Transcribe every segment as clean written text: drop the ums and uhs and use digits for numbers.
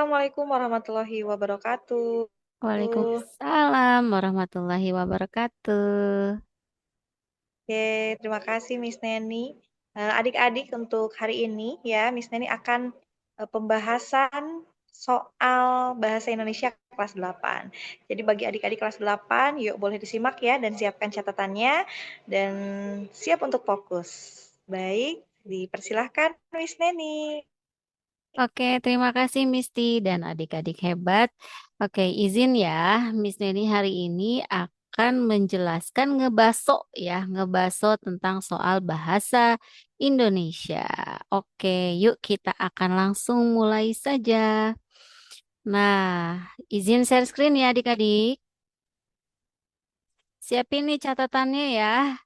Assalamualaikum warahmatullahi wabarakatuh. Waalaikumsalam warahmatullahi wabarakatuh. Oke, terima kasih Miss Neni. Adik-adik untuk hari ini ya, Miss Neni akan pembahasan soal bahasa Indonesia kelas 8. Jadi bagi adik-adik kelas 8, yuk boleh disimak ya dan siapkan catatannya dan siap untuk fokus. Baik, dipersilahkan Miss Neni. Oke, terima kasih Misti dan adik-adik hebat. Oke, izin ya, Miss Neni hari ini akan menjelaskan ngebaso tentang soal bahasa Indonesia. Oke, yuk kita akan langsung mulai saja. Nah, izin share screen ya adik-adik. Siapin nih catatannya ya.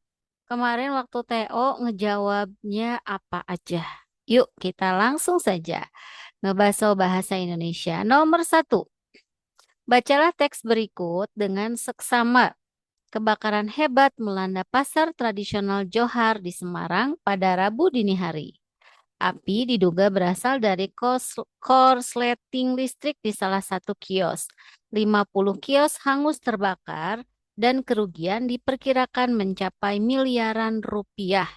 Kemarin waktu TO ngejawabnya apa aja? Yuk kita langsung saja ngebaso bahasa Indonesia. Nomor satu, bacalah teks berikut dengan seksama. Kebakaran hebat melanda pasar tradisional Johar di Semarang pada Rabu dini hari. Api diduga berasal dari korsleting listrik di salah satu kios. 50 kios hangus terbakar dan kerugian diperkirakan mencapai miliaran rupiah.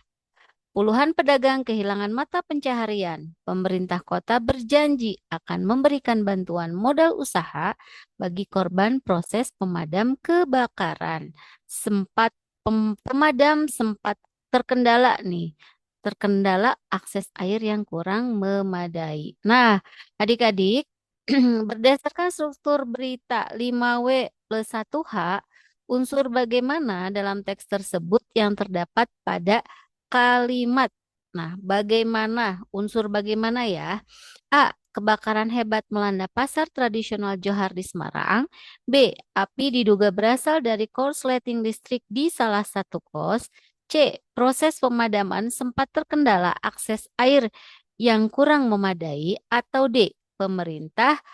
Puluhan pedagang kehilangan mata pencaharian. Pemerintah kota berjanji akan memberikan bantuan modal usaha bagi korban proses pemadam kebakaran. Pemadam sempat terkendala nih, terkendala akses air yang kurang memadai. Nah, adik-adik, berdasarkan struktur berita 5W plus 1H, unsur bagaimana dalam teks tersebut yang terdapat pada kalimat. Nah, bagaimana? Unsur bagaimana ya? A. Kebakaran hebat melanda pasar tradisional Johar di Semarang. B. Api diduga berasal dari korsleting listrik di salah satu kos. C. Proses pemadaman sempat terkendala akses air yang kurang memadai. Atau D. Pemerintah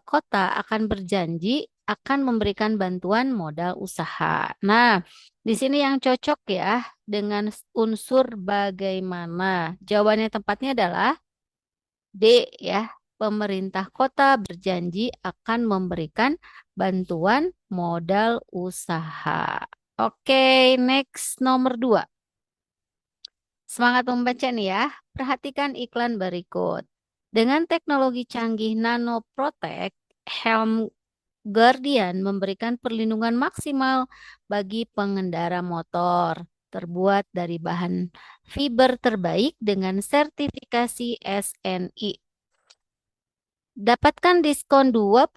kota akan berjanji akan memberikan bantuan modal usaha. Nah, di sini yang cocok ya dengan unsur bagaimana. Jawabannya tempatnya adalah D ya. Pemerintah kota berjanji akan memberikan bantuan modal usaha. Oke, next nomor 2. Semangat membaca nih ya. Perhatikan iklan berikut. Dengan teknologi canggih Nano Protect, helm Guardian memberikan perlindungan maksimal bagi pengendara motor. Terbuat dari bahan fiber terbaik dengan sertifikasi SNI. Dapatkan diskon 20%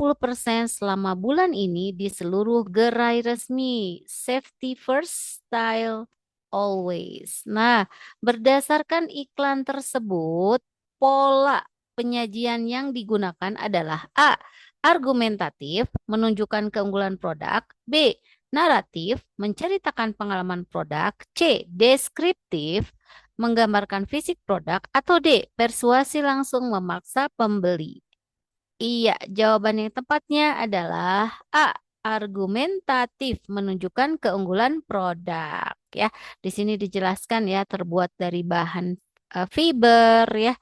selama bulan ini di seluruh gerai resmi. Safety first, style always. Nah, berdasarkan iklan tersebut, pola penyajian yang digunakan adalah A. Argumentatif, menunjukkan keunggulan produk. B. Naratif, menceritakan pengalaman produk. C. Deskriptif, menggambarkan fisik produk. Atau D. Persuasi langsung memaksa pembeli. Iya, jawaban yang tepatnya adalah A. Argumentatif menunjukkan keunggulan produk ya. Di sini dijelaskan ya terbuat dari bahan fiber ya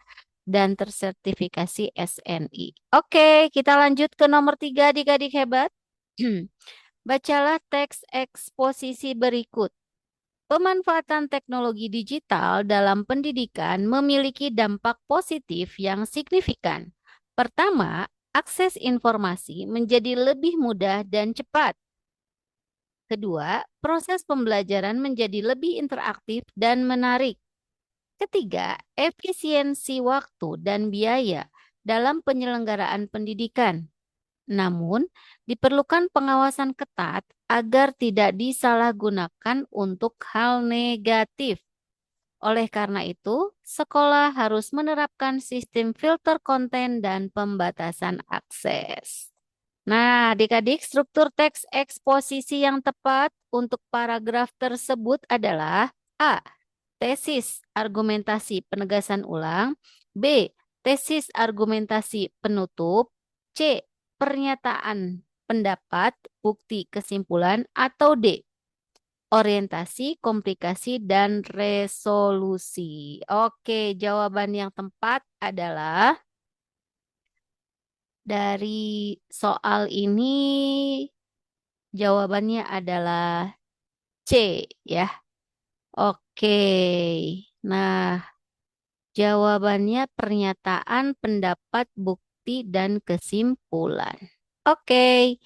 dan tersertifikasi SNI. Oke, kita lanjut ke nomor 3 adik-adik hebat. Bacalah teks eksposisi berikut. Pemanfaatan teknologi digital dalam pendidikan memiliki dampak positif yang signifikan. Pertama, akses informasi menjadi lebih mudah dan cepat. Kedua, proses pembelajaran menjadi lebih interaktif dan menarik. Ketiga, efisiensi waktu dan biaya dalam penyelenggaraan pendidikan. Namun, diperlukan pengawasan ketat agar tidak disalahgunakan untuk hal negatif. Oleh karena itu, sekolah harus menerapkan sistem filter konten dan pembatasan akses. Nah, adik-adik, struktur teks eksposisi yang tepat untuk paragraf tersebut adalah A. Tesis argumentasi penegasan ulang. B. Tesis argumentasi penutup. C. Pernyataan pendapat, bukti kesimpulan. Atau D. Orientasi, komplikasi, dan resolusi. Oke, jawaban yang tepat adalah Dari soal ini jawabannya adalah C ya. Oke. Nah, jawabannya pernyataan, pendapat, bukti, dan kesimpulan. Oke,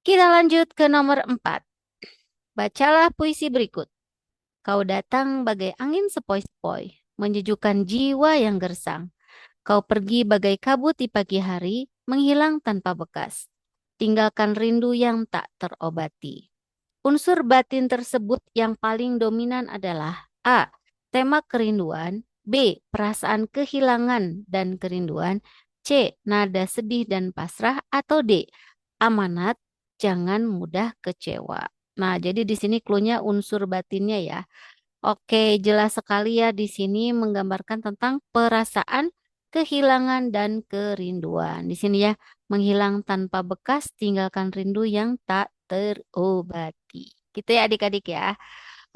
kita lanjut ke nomor 4. Bacalah puisi berikut. Kau datang bagai angin sepoi-sepoi, menyejukkan jiwa yang gersang. Kau pergi bagai kabut di pagi hari, menghilang tanpa bekas. Tinggalkan rindu yang tak terobati. Unsur batin tersebut yang paling dominan adalah A. Tema kerinduan, B. Perasaan kehilangan dan kerinduan, C. Nada sedih dan pasrah, atau D. Amanat, jangan mudah kecewa. Nah, jadi di sini cluenya unsur batinnya ya. Oke, jelas sekali ya di sini menggambarkan tentang perasaan kehilangan dan kerinduan. Di sini ya, menghilang tanpa bekas, tinggalkan rindu yang tak terobati. Gitu ya adik-adik ya.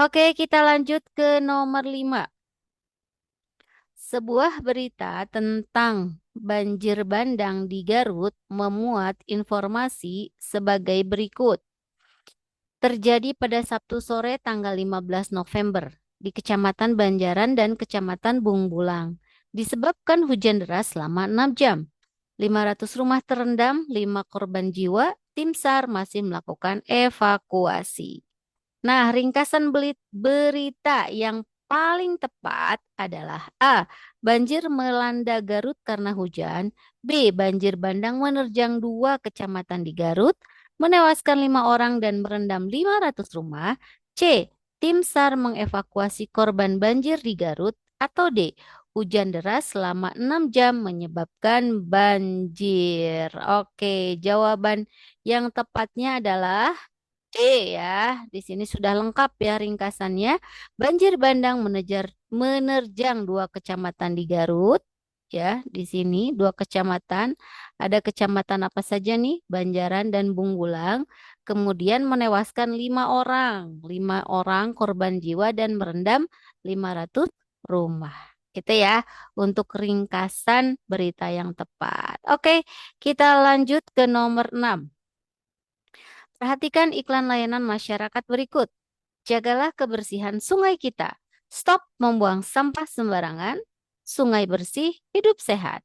Oke, kita lanjut ke nomor 5. Sebuah berita tentang banjir bandang di Garut memuat informasi sebagai berikut. Terjadi pada Sabtu sore tanggal 15 November di Kecamatan Banjaran dan Kecamatan Bungbulang. Disebabkan hujan deras selama 6 jam. 500 rumah terendam, 5 korban jiwa, tim SAR masih melakukan evakuasi. Nah, ringkasan berita yang paling tepat adalah A. Banjir melanda Garut karena hujan. B. Banjir bandang menerjang 2 kecamatan di Garut, menewaskan 5 orang dan merendam 500 rumah. C. Tim SAR mengevakuasi korban banjir di Garut. Atau D. Hujan deras selama 6 jam menyebabkan banjir. Oke, jawaban yang tepatnya adalah ya, di sini sudah lengkap ya ringkasannya. Banjir bandang menerjang 2 kecamatan di Garut. Ya, di sini 2 kecamatan. Ada kecamatan apa saja nih? Banjaran dan Bungbulang. Kemudian menewaskan 5 orang. 5 orang korban jiwa dan merendam 500 rumah. Itu ya untuk ringkasan berita yang tepat. Oke, kita lanjut ke nomor 6. Perhatikan iklan layanan masyarakat berikut. Jagalah kebersihan sungai kita. Stop membuang sampah sembarangan. Sungai bersih, hidup sehat.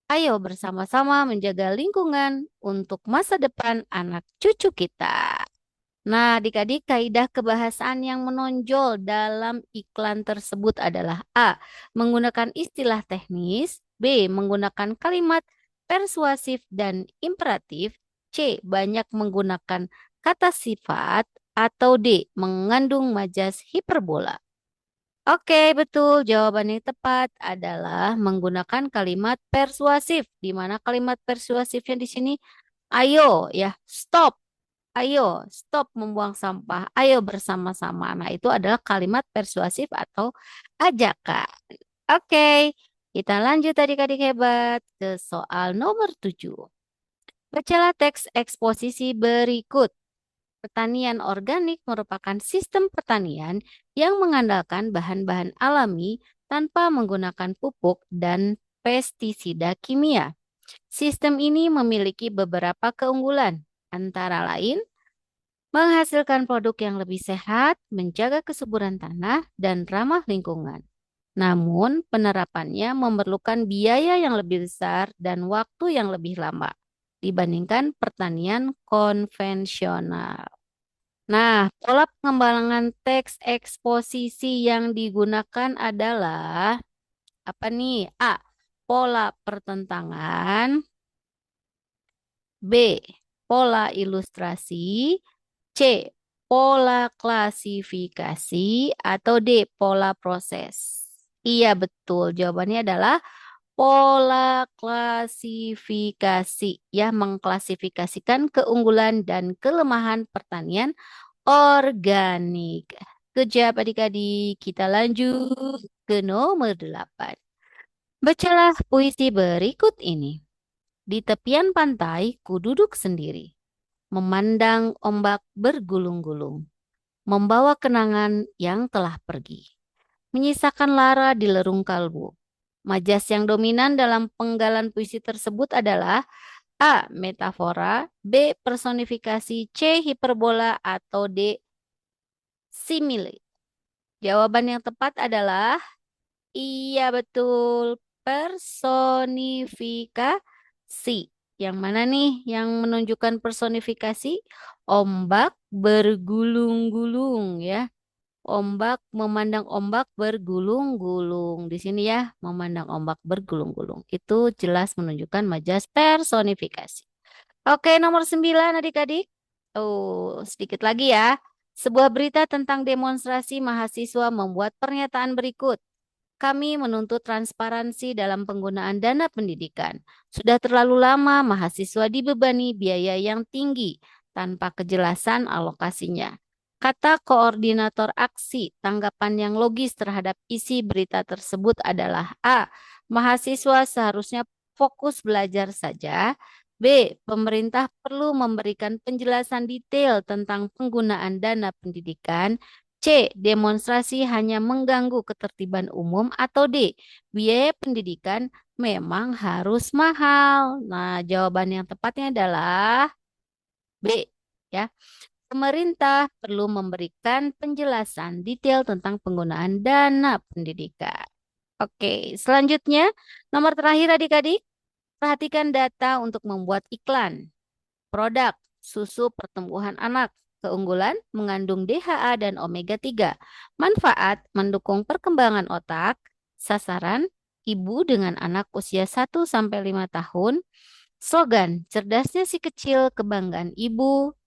Ayo bersama-sama menjaga lingkungan untuk masa depan anak cucu kita. Nah, adik-adik, kaidah kebahasaan yang menonjol dalam iklan tersebut adalah A. Menggunakan istilah teknis. B. Menggunakan kalimat persuasif dan imperatif. C. Banyak menggunakan kata sifat. Atau D. Mengandung majas hiperbola. Oke, betul. Jawaban yang tepat adalah menggunakan kalimat persuasif. Di mana kalimat persuasifnya di sini? Ayo ya, stop. Ayo, stop membuang sampah. Ayo bersama-sama. Nah, itu adalah kalimat persuasif atau ajakan. Oke, kita lanjut adik-adik hebat ke soal nomor 7. Bacalah teks eksposisi berikut. Pertanian organik merupakan sistem pertanian yang mengandalkan bahan-bahan alami tanpa menggunakan pupuk dan pestisida kimia. Sistem ini memiliki beberapa keunggulan, antara lain menghasilkan produk yang lebih sehat, menjaga kesuburan tanah, dan ramah lingkungan. Namun, penerapannya memerlukan biaya yang lebih besar dan waktu yang lebih lama dibandingkan pertanian konvensional. Nah, pola pengembangan teks eksposisi yang digunakan adalah apa nih? A. Pola pertentangan. B. Pola ilustrasi. C. Pola klasifikasi. Atau D. Pola proses. Iya, betul. Jawabannya adalah pola klasifikasi. Ya, mengklasifikasikan keunggulan dan kelemahan pertanian organik. Kejap adik-adik, kita lanjut ke nomor 8. Bacalah puisi berikut ini. Di tepian pantai, ku duduk sendiri, memandang ombak bergulung-gulung, membawa kenangan yang telah pergi, menyisakan lara di lerung kalbu. Majas yang dominan dalam penggalan puisi tersebut adalah A. Metafora, B. Personifikasi, C. Hiperbola, atau D. Simile. Jawaban yang tepat adalah iya betul, personifikasi. Yang mana nih yang menunjukkan personifikasi? Ombak bergulung-gulung ya. Ombak memandang ombak bergulung-gulung. Di sini ya, memandang ombak bergulung-gulung. Itu jelas menunjukkan majas personifikasi. Oke, nomor 9 adik-adik. Oh, sedikit lagi ya. Sebuah berita tentang demonstrasi mahasiswa membuat pernyataan berikut. Kami menuntut transparansi dalam penggunaan dana pendidikan. Sudah terlalu lama mahasiswa dibebani biaya yang tinggi tanpa kejelasan alokasinya. Kata koordinator aksi, tanggapan yang logis terhadap isi berita tersebut adalah A. Mahasiswa seharusnya fokus belajar saja. B. Pemerintah perlu memberikan penjelasan detail tentang penggunaan dana pendidikan. C. Demonstrasi hanya mengganggu ketertiban umum. Atau D. Biaya pendidikan memang harus mahal. Nah, jawaban yang tepatnya adalah B. Ya, pemerintah perlu memberikan penjelasan detail tentang penggunaan dana pendidikan. Oke, selanjutnya nomor terakhir adik-adik, perhatikan data untuk membuat iklan. Produk susu pertumbuhan anak. Keunggulan mengandung DHA dan omega 3. Manfaat mendukung perkembangan otak. Sasaran ibu dengan anak usia 1 sampai 5 tahun. Slogan cerdasnya si kecil kebanggaan ibu.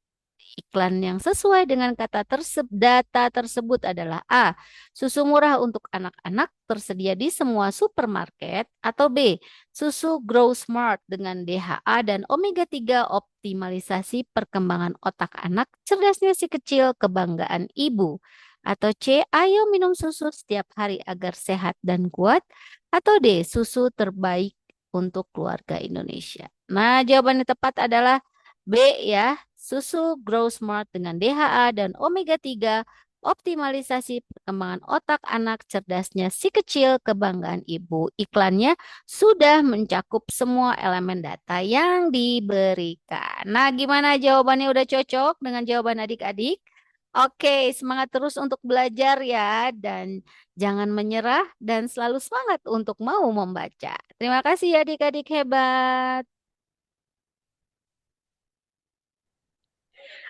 Iklan yang sesuai dengan data tersebut adalah A. Susu murah untuk anak-anak tersedia di semua supermarket. Atau B. Susu Grow Smart dengan DHA dan omega 3 optimalisasi perkembangan otak anak. Cerdasnya si kecil kebanggaan ibu. Atau C. Ayo minum susu setiap hari agar sehat dan kuat. Atau D. Susu terbaik untuk keluarga Indonesia. Nah, jawaban yang tepat adalah B ya, susu Grow Smart dengan DHA dan omega 3 optimalisasi perkembangan otak anak cerdasnya si kecil kebanggaan ibu. Iklannya sudah mencakup semua elemen data yang diberikan. Nah, gimana jawabannya udah cocok dengan jawaban adik-adik? Oke, semangat terus untuk belajar ya dan jangan menyerah dan selalu semangat untuk mau membaca. Terima kasih ya adik-adik hebat.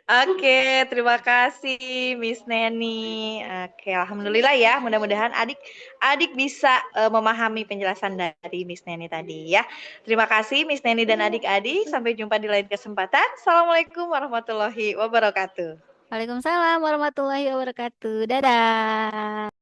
Oke, terima kasih Miss Neni. Oke, alhamdulillah ya. Mudah-mudahan adik-adik bisa memahami penjelasan dari Miss Neni tadi ya. Terima kasih Miss Neni dan adik-adik. Sampai jumpa di lain kesempatan. Assalamualaikum warahmatullahi wabarakatuh. Waalaikumsalam warahmatullahi wabarakatuh. Dadah.